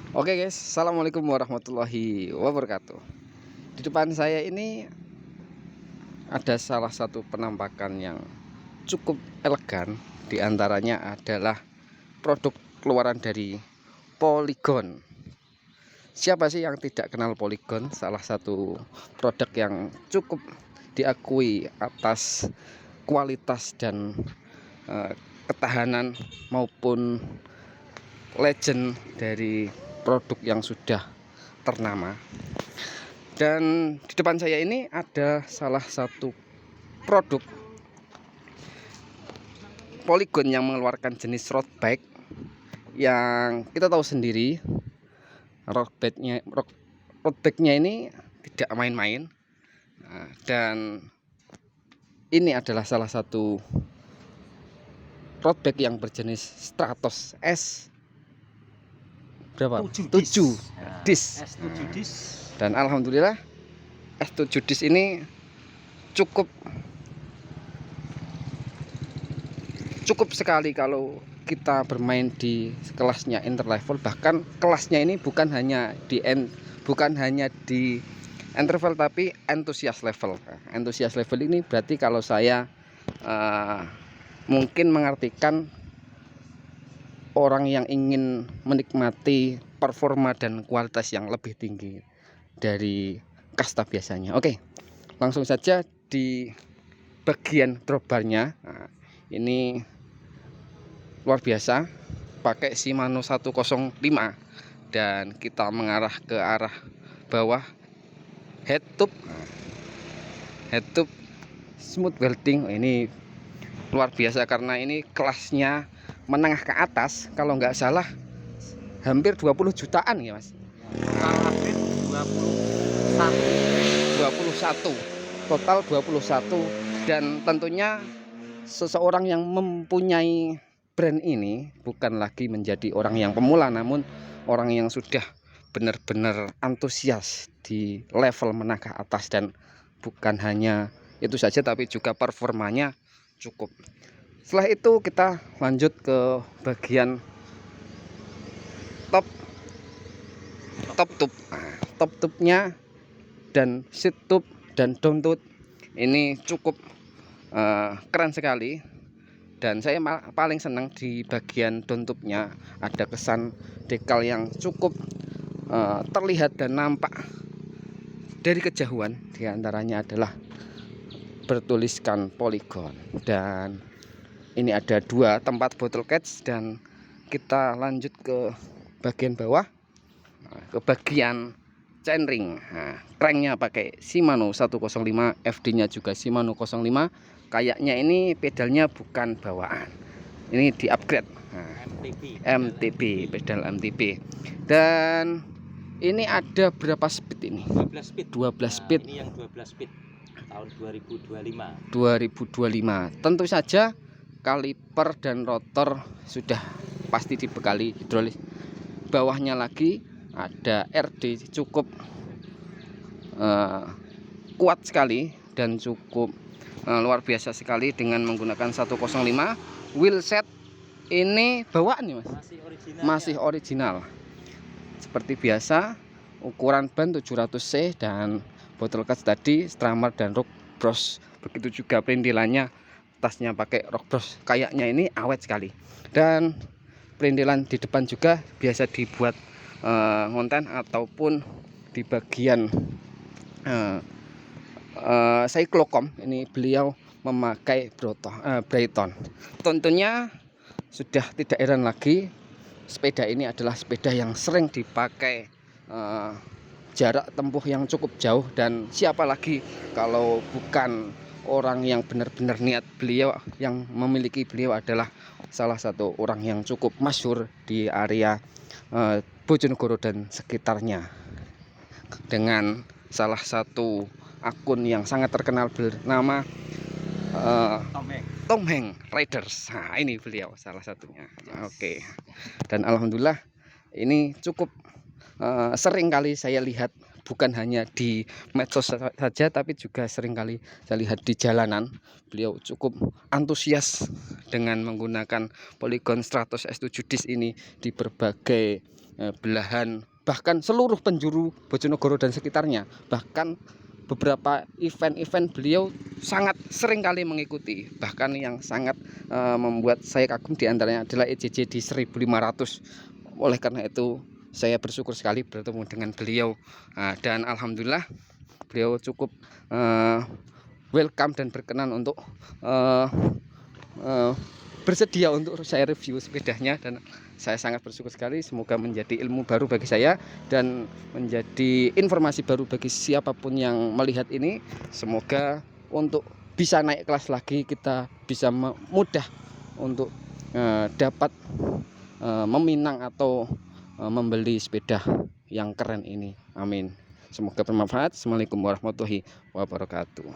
Oke guys, assalamualaikum warahmatullahi wabarakatuh. Di depan saya ini ada salah satu penampakan yang cukup elegan. Di antaranya adalah produk keluaran dari Polygon. Siapa sih yang tidak kenal Polygon? Salah satu produk yang cukup diakui atas kualitas dan ketahanan maupun legend dari produk yang sudah ternama. Dan di depan saya ini ada salah satu produk Polygon yang mengeluarkan jenis road bike yang kita tahu sendiri road bike-nya ini tidak main-main. Dan ini adalah salah satu road bike yang berjenis Stratos S berapa? 7 dis. S7 dis. Dan alhamdulillah S7 dis ini cukup sekali kalau kita bermain di kelasnya interlevel. Bahkan kelasnya ini bukan hanya di interval tapi antusias level. Antusias level ini berarti kalau saya mungkin mengartikan orang yang ingin menikmati performa dan kualitas yang lebih tinggi dari kasta biasanya. Oke, langsung saja di bagian dropbarnya. Nah, ini luar biasa, pakai Shimano 105 dan kita mengarah ke arah bawah. Head tube smooth welding. Ini luar biasa karena ini kelasnya menengah ke atas, kalau nggak salah hampir 20 jutaan ya mas. Hampir 21 total 21. Dan tentunya seseorang yang mempunyai brand ini bukan lagi menjadi orang yang pemula, namun orang yang sudah benar-benar antusias di level menengah atas. Dan bukan hanya itu saja tapi juga performanya cukup. Setelah itu kita lanjut ke bagian top tube-nya dan seat tube dan down tube. Ini cukup keren sekali. Dan saya paling senang di bagian down tube-nya ada kesan dekal yang cukup terlihat dan nampak dari kejauhan. Di antaranya adalah bertuliskan Polygon. Dan ini ada 2 tempat bottle catch. Dan kita lanjut ke bagian bawah, ke bagian chainring. Nah, cranknya pakai Shimano 105, FD-nya juga Shimano 05. Kayaknya ini pedalnya bukan bawaan, ini di upgrade. Nah, MTB, pedal MTB. Dan ini ada berapa speed ini? 12 speed. 12 speed. Ini yang 12 speed tahun 2025. Tentu saja kaliper dan rotor sudah pasti dibekali hidrolis. Bawahnya lagi ada RD cukup kuat sekali dan cukup luar biasa sekali dengan menggunakan 105. Wheelset ini bawaan nih mas, masih original seperti biasa. Ukuran ban 700C dan bottle catch tadi, strammer dan rock brush. Begitu juga perindilannya, tasnya pakai rock brush. Kayaknya ini awet sekali. Dan perindilan di depan juga biasa dibuat ngonten ataupun di bagian cyclocom. Ini beliau memakai Brighton. Tentunya sudah tidak heran lagi, sepeda ini adalah sepeda yang sering dipakai jarak tempuh yang cukup jauh. Dan siapa lagi kalau bukan orang yang benar-benar niat. Beliau yang memiliki beliau adalah salah satu orang yang cukup masyhur di area Bojonegoro dan sekitarnya, dengan salah satu akun yang sangat terkenal bernama Tom Heng Riders. Nah, ini beliau salah satunya. Oke. Dan alhamdulillah ini cukup sering kali saya lihat, bukan hanya di medsos saja tapi juga sering kali saya lihat di jalanan. Beliau cukup antusias dengan menggunakan Polygon Stratos S7 dis ini di berbagai belahan, bahkan seluruh penjuru Bojonegoro dan sekitarnya. Bahkan beberapa event-event beliau sangat sering kali mengikuti. Bahkan yang sangat membuat saya kagum diantaranya adalah EJJ di 1500. Oleh karena itu saya bersyukur sekali bertemu dengan beliau. Dan alhamdulillah beliau cukup welcome dan berkenan untuk bersedia untuk saya review sepedanya, dan saya sangat bersyukur sekali. Semoga menjadi ilmu baru bagi saya dan menjadi informasi baru bagi siapapun yang melihat ini. Semoga untuk bisa naik kelas lagi, kita bisa mudah untuk dapat meminang atau membeli sepeda yang keren ini. Amin. Semoga bermanfaat. Assalamualaikum warahmatullahi wabarakatuh.